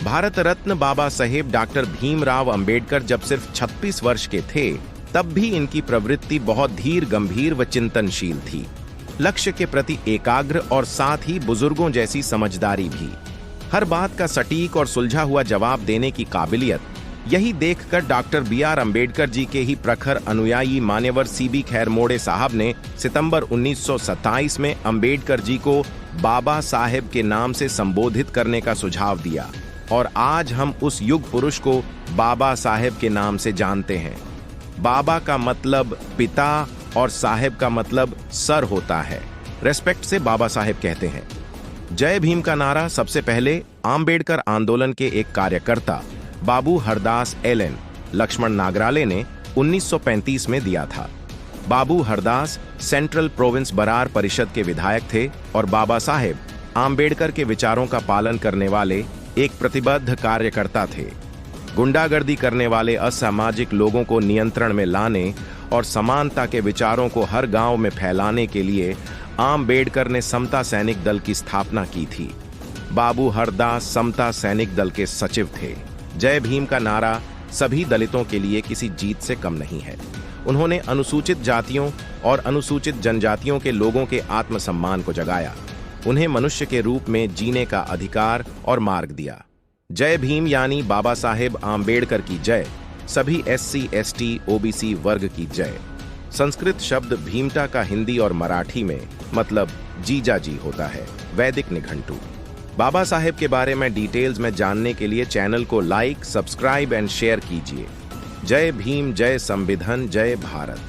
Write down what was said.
Bharat Ratna Baba Saheb doctor Bhimrao Ambedkar जब सिर्फ 36 वर्ष के थे, तब भी इनकी प्रवृत्ति बहुत धीर, गंभीर व चिंतनशील थी। लक्ष्य के प्रति एकाग्र और साथ ही बुजुर्गों जैसी समझदारी भी। हर बात का सटीक और सुलझा हुआ जवाब देने की काबिलियत। यही देखकर डॉक्टर बी.आर. अंबेडकर जी के ही प्रखर अनुयायी मान्यवर सी.बी. खैरमोड़े साहब ने सितंबर 1927 में अंबेडकर जी को बाबा साहेब के नाम से संबोधित करने का सुझाव दिया और आज हम उस युग पुरुष को बाबा साहेब के नाम से जानते हैं। बाबा का मतलब पिता और साहेब का मतलब सर होता है। रेस्पेक्ट से बाबा साहेब कहते हैं। जय भीम का नारा सबसे पहले आम्बेडकर आंदोलन के एक कार्यकर्ता बाबू हरदास एल.एन. लक्ष्मण नागराले ने 1935 में दिया था। बाबू हरदास सेंट्रल प्रोविंस बरार परिषद के विधायक थे और बाबा साहेब आम्बेडकर के विचारों का पालन करने वाले एक प्रतिबद्ध कार्यकर्ता थे। गुंडागर्दी करने वाले असामाजिक लोगों को नियंत्रण में लाने और समानता के विचारों को हर गांव में फैलाने के लिए आम्बेडकर ने समता सैनिक दल की स्थापना की थी। बाबू हरदास समता सैनिक दल के सचिव थे। जय भीम का नारा सभी दलितों के लिए किसी जीत से कम नहीं है। उन्होंने अनुसूचित जातियों और अनुसूचित जनजातियों के लोगों के आत्मसम्मान को जगाया, उन्हें मनुष्य के रूप में जीने का अधिकार और मार्ग दिया। जय भीम यानी बाबा साहेब आम्बेडकर की जय, सभी SC, ST, OBC वर्ग की जय। संस्कृत शब्द भीमटा का हिंदी और मराठी में मतलब जीजा जी होता है। वैदिक निघंटु। बाबा साहेब के बारे में डिटेल्स में जानने के लिए चैनल को लाइक, सब्सक्राइब एंड शेयर कीजिए। जय भीम, जय संविधान, जय भारत।